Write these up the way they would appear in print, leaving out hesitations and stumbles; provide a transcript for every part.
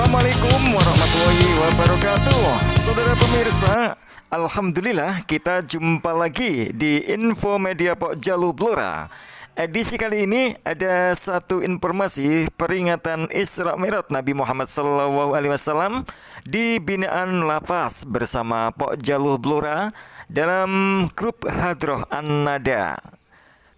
Assalamualaikum warahmatullahi wabarakatuh. Saudara pemirsa, alhamdulillah kita jumpa lagi di Info Media Pok Jalu Blora. Edisi kali ini ada satu informasi peringatan Isra Mi'raj Nabi Muhammad SAW di binaan lapas bersama Pok Jalu Blora dalam grup Hadroh An-Nada.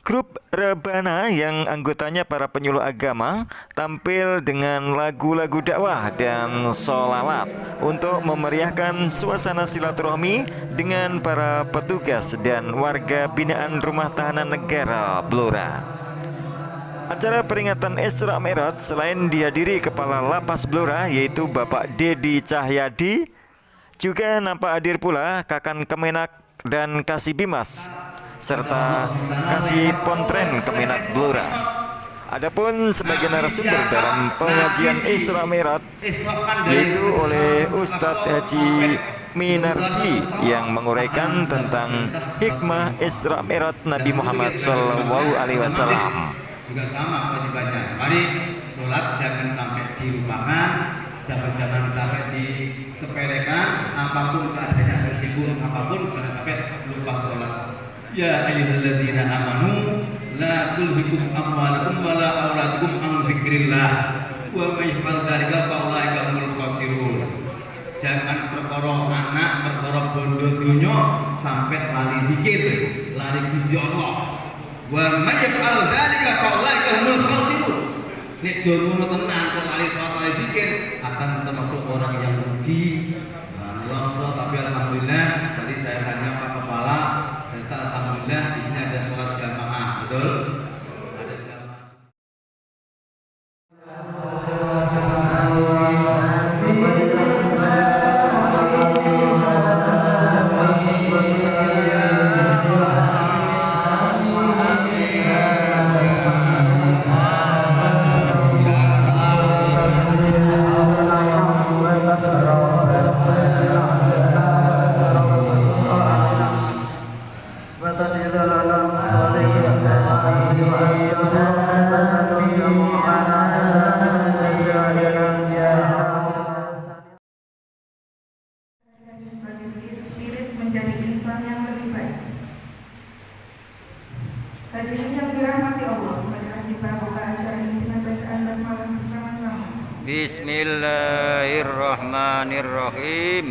Grup Rebana yang anggotanya para penyuluh agama tampil dengan lagu-lagu dakwah dan sholawat untuk memeriahkan suasana silaturahmi dengan para petugas dan warga binaan Rumah Tahanan Negara Blora. Acara peringatan Isra Mi'raj selain dihadiri Kepala Lapas Blora yaitu Bapak Dedi Cahyadi, juga nampak hadir pula Kakan Kemenak dan Kasih Bimas serta Kasih Pontren Kemenak Blora. Adapun sebagai narasumber dalam pengajian Isra Mi'raj yaitu oleh Ustadz Haji Minardi yang menguraikan tentang hikmah Isra Mi'raj Nabi Muhammad SAW. Juga sama kewajibannya. Mari sholat jangan sampai dilupakan, jangan sampai disepelekan, apapun keadaannya tersinggung, apapun jangan sampai lupa sholat. Ya ayyuhalladzina amanu la tulhikum amwalukum wala auladukum an dzikrillah wa may yaf'al dzalika fa ulaika humul khasirun. Jangan perkara anak, perkara bondo donya sampai lali zikir, lali Gusti Allah. Wa may yaf'al dzalika fa ulaika humul khasirun. Nek jono tenan kok lali salat lali zikir akan termasuk orang yang rugi. Langsung tapi alhamdulillah tadi saya tanya Pak Kepala, ternyata alhamdulillah di sini ada sholat jamaah, betul? Ada jamaah. Menjadi insan yang lebih baik. Hadirin yang dirahmati Allah, marilah kita buka acara ini dengan bacaan basmalah bersama-sama. Bismillahirrahmanirrahim.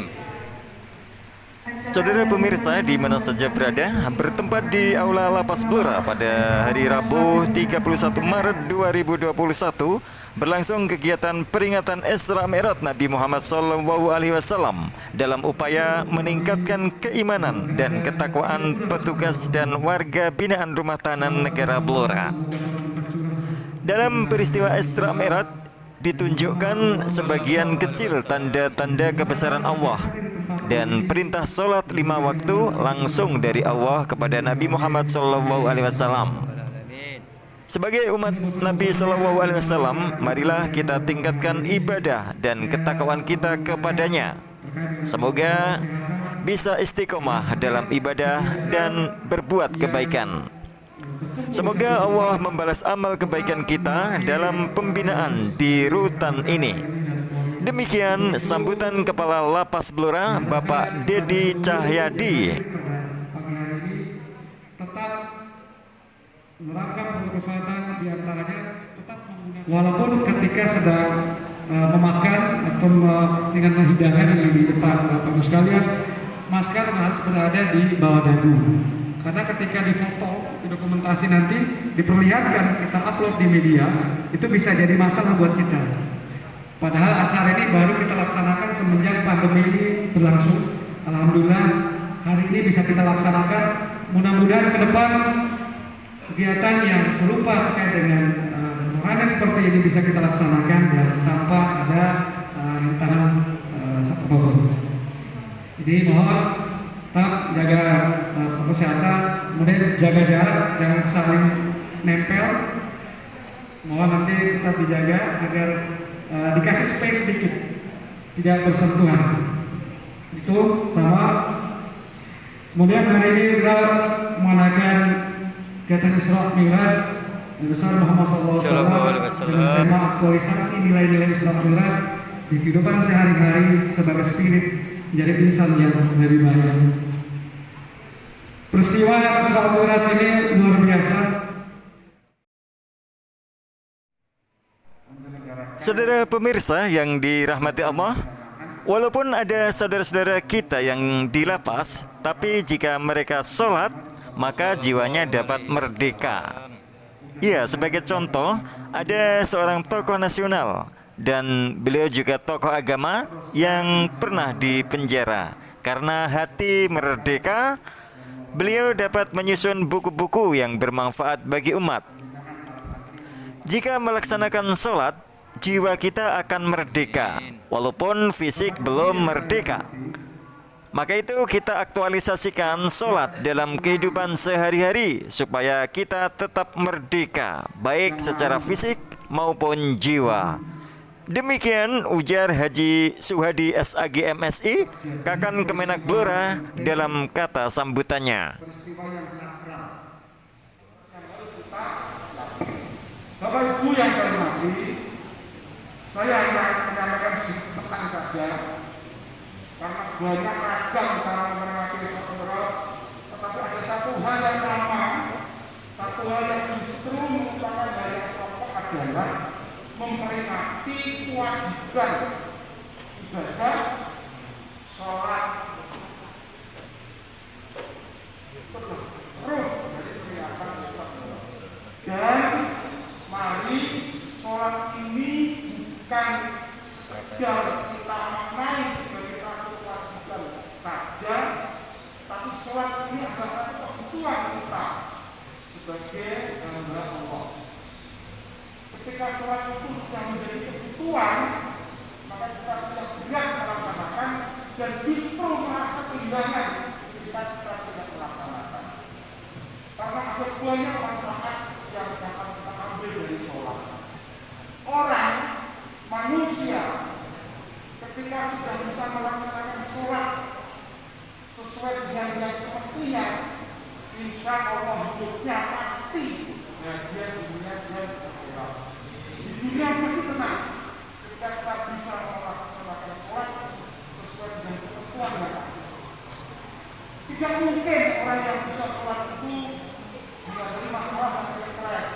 Saudara pemirsa di mana saja berada, bertempat di Aula Lapas Blora pada hari Rabu 31 Maret 2021 berlangsung kegiatan peringatan Isra Mi'raj Nabi Muhammad SAW dalam upaya meningkatkan keimanan dan ketakwaan petugas dan warga binaan Rumah Tahanan Negara Blora. Dalam peristiwa Isra Mi'raj ditunjukkan sebagian kecil tanda-tanda kebesaran Allah dan perintah sholat 5 waktu langsung dari Allah kepada Nabi Muhammad SAW. Sebagai umat Nabi SAW, marilah kita tingkatkan ibadah dan ketakwaan kita kepadanya. Semoga bisa istiqomah dalam ibadah dan berbuat kebaikan. Semoga Allah membalas amal kebaikan kita dalam pembinaan di rutan ini. Demikian sambutan Kepala Lapas Blora Bapak Dedi Cahyadi. Tetap menerapkan protokol kesehatan, diantaranya tetap menggunakan, walaupun ketika sedang memakan atau dengan hidangan di depan Bapak Ibu sekalian, masker harus berada di bawah dagu. Karena ketika difoto, didokumentasi nanti diperlihatkan, kita upload di media, itu bisa jadi masalah buat kita. Padahal acara ini baru kita laksanakan semenjak pandemi ini berlangsung. Alhamdulillah hari ini bisa kita laksanakan. Mudah-mudahan ke depan kegiatan yang serupa terkait dengan hal seperti ini bisa kita laksanakan dan tanpa ada rintangan apapun. Jadi mohon tetap jaga kesehatan, kemudian jaga jarak, jangan saling nempel. Mohon nanti tetap dijaga agar dikasih space sedikit, tidak bersentuhan. Itu pertama. Kemudian hari ini kita mengadakan kegiatan Isra Mi'raj Nabi besar Muhammad SAW dengan tema aktualisasi nilai-nilai Isra Mi'raj di kehidupan sehari-hari sebagai spirit menjadi insan yang lebih baik. Peristiwa yang Sholat Mi'raj ini luar biasa. Saudara pemirsa yang dirahmati Allah, walaupun ada saudara-saudara kita yang di lapas, tapi jika mereka sholat, maka jiwanya dapat merdeka. Ya, sebagai contoh, ada seorang tokoh nasional dan beliau juga tokoh agama yang pernah dipenjara. Karena hati merdeka, beliau dapat menyusun buku-buku yang bermanfaat bagi umat. Jika melaksanakan sholat, jiwa kita akan merdeka, walaupun fisik belum merdeka. Maka itu kita aktualisasikan sholat dalam kehidupan sehari-hari supaya kita tetap merdeka, baik secara fisik maupun jiwa. Demikian ujar Haji Suhadi SAG MSI, Kakan Kemenak Blora dalam kata sambutannya. Bapak Ibu yang saya hormati, saya hanya menyampaikan sedikit pesan saja, karena banyak ragam cara menikmati Sholat Mi'raj, tetapi ada satu hal yang sama, satu hal yang justru merupakan hal yang pokok adalah memperingati kewajiban ibadah sholat. Ruh dari peringatan Sholat Mi'raj. Dan mari sholat ini bukan sekedar kita maknai sebagai satu kewajiban saja, tapi sholat ini adalah satu kebutuhan kita sebagai hamba Allah. Ketika sholat itu sudah menjadi kebutuhan, maka kita tidak berat melaksanakan dan justru merasa kehilangan ketika kita tidak melaksanakan. Karena ada banyak manfaat yang dapat kita ambil dari sholat. Orang, manusia, ketika sudah bisa melaksanakan sholat sesuai dengan yang semestinya, insya Allah hidupnya pasti bahagia di dunia dan akhirat. Di dunia pasti tenang ketika kita bisa melaksanakan sholat sesuai dengan ketentuan yang ada. Tidak mungkin orang yang bisa sholat itu tidak dari masalah sampai stres.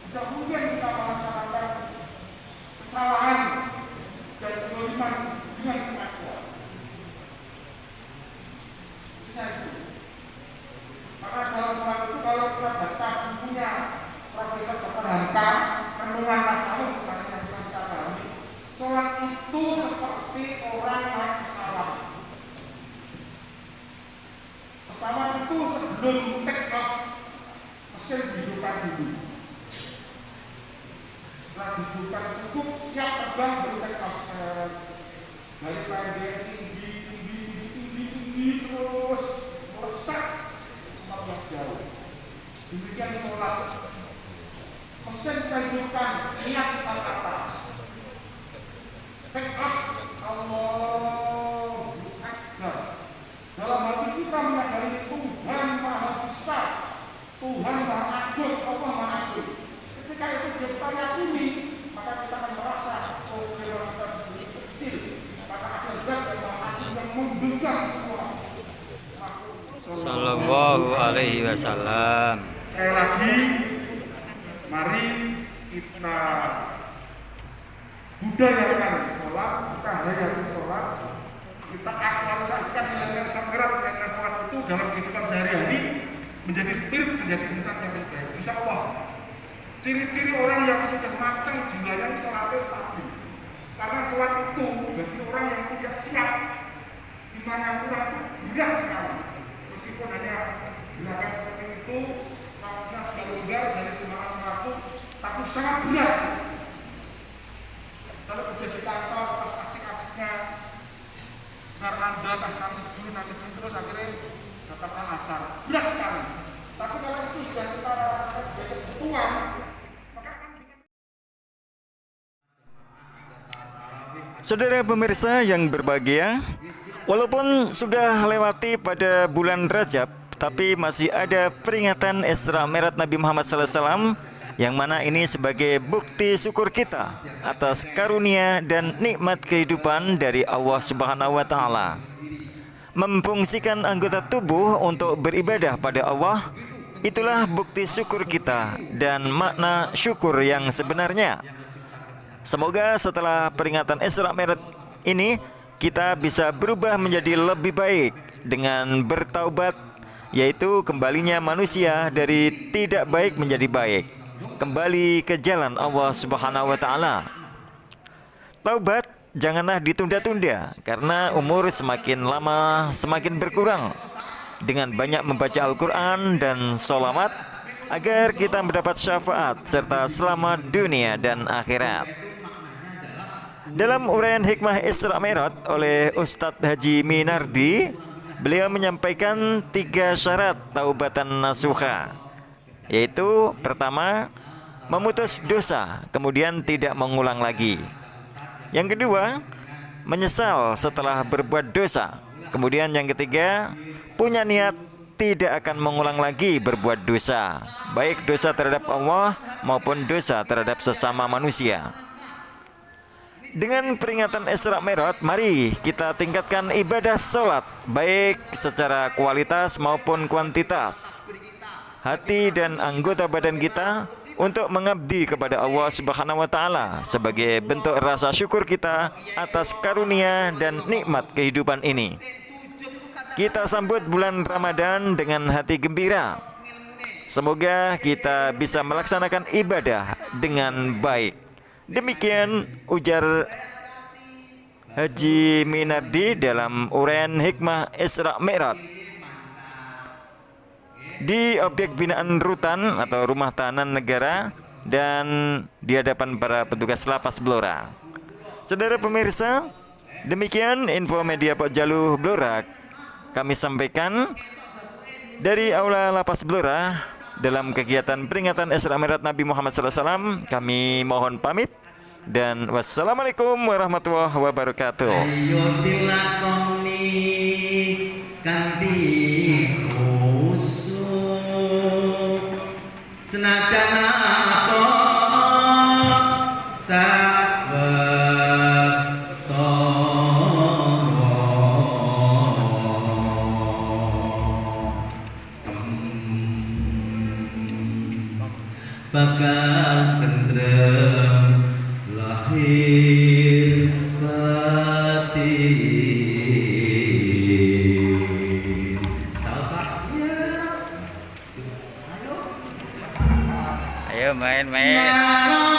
Tidak mungkin kita melaksanakan kesalahan dan kezaliman dengan sengaja. Maka dalam sholat itu kalau kita baca bukunya Profesor Dr. Hamka, Renungan Tasawuf misalnya yang pernah kita pahami, sholat itu seperti orang naik pesawat. Pesawat itu sebelum take off, mesin dihidupkan dulu. Setelah dihidupkan cukup, siap terbang baru take off. Dari pendek tinggi terus melesat yang jauh. Demikian sholat. Mesin kita hidupkan, niat kita tata. Take off, Allahu Akbar. Dalam hati kita menyadari Tuhan Maha Besar, Tuhan Maha Agung, Allah Maha Agung. Ketika itu kita yakini, maka kita akan merasa oh kita kecil. Maka ada zat yang Maha Agung yang menggenggam semua. Sallallahu alaihi wasallam. Sekali lagi, mari kita budayakan sholat, kita hayati sholat, kita aktualisasikan nilai Sholat Mi'raj, sholat itu dalam kehidupan sehari-hari menjadi spirit, menjadi insan yang lebih baik. Insya Allah, ciri-ciri orang yang sudah matang jiwanya sholatnya stabil. Karena sholat itu bagi orang yang tidak siap, dimana kurang berat sekali. Meskipun hanya gerakan seperti itu, makna sudah longgar dari semangat mengaku, tapi sangat berat. Kalau kerja di kantor pas asik-asiknya, benar anda kami dulu nanti terus akhirnya katakan asar, berat sekali. Tapi kalau itu sudah kita rasakan sebagai kebutuhan, maka akan dengan Saudara pemirsa yang berbahagia, walaupun sudah lewati pada bulan Rajab, tapi masih ada peringatan Isra Mi'raj Nabi Muhammad SAW yang mana ini sebagai bukti syukur kita atas karunia dan nikmat kehidupan dari Allah Subhanahu wa taala. Memfungsikan anggota tubuh untuk beribadah pada Allah, itulah bukti syukur kita dan makna syukur yang sebenarnya. Semoga setelah peringatan Isra Mi'raj ini kita bisa berubah menjadi lebih baik dengan bertaubat, yaitu kembalinya manusia dari tidak baik menjadi baik, kembali ke jalan Allah Subhanahu wa taala. Taubat janganlah ditunda-tunda, karena umur semakin lama semakin berkurang. Dengan banyak membaca Al-Quran dan sholawat, agar kita mendapat syafaat serta selamat dunia dan akhirat. Dalam uraian hikmah Isra Mi'raj oleh Ustadz Haji Minardi, beliau menyampaikan 3 syarat taubatan nasuha, yaitu pertama, memutus dosa, kemudian tidak mengulang lagi. Yang kedua, menyesal setelah berbuat dosa. Kemudian yang ketiga, punya niat tidak akan mengulang lagi berbuat dosa, baik dosa terhadap Allah maupun dosa terhadap sesama manusia. Dengan peringatan Isra Mi'raj, mari kita tingkatkan ibadah sholat, baik secara kualitas maupun kuantitas, hati dan anggota badan kita untuk mengabdi kepada Allah Subhanahu wa taala sebagai bentuk rasa syukur kita atas karunia dan nikmat kehidupan ini. Kita sambut bulan Ramadan dengan hati gembira. Semoga kita bisa melaksanakan ibadah dengan baik. Demikian ujar Haji Minardi dalam uraian hikmah Isra Mi'raj di objek binaan rutan atau rumah tahanan negara dan di hadapan para petugas lapas Blora. Saudara pemirsa, demikian info media Pok Jaluh Blora kami sampaikan dari Aula Lapas Blora dalam kegiatan peringatan Isra Mi'raj Nabi Muhammad SAW. Kami mohon pamit dan wassalamualaikum warahmatullahi wabarakatuh. Ayo dilakoni kanthi khusyuk, senajan apa bakal tentrem lahir batin. Salahnya, Ayo main-main. ya Allah,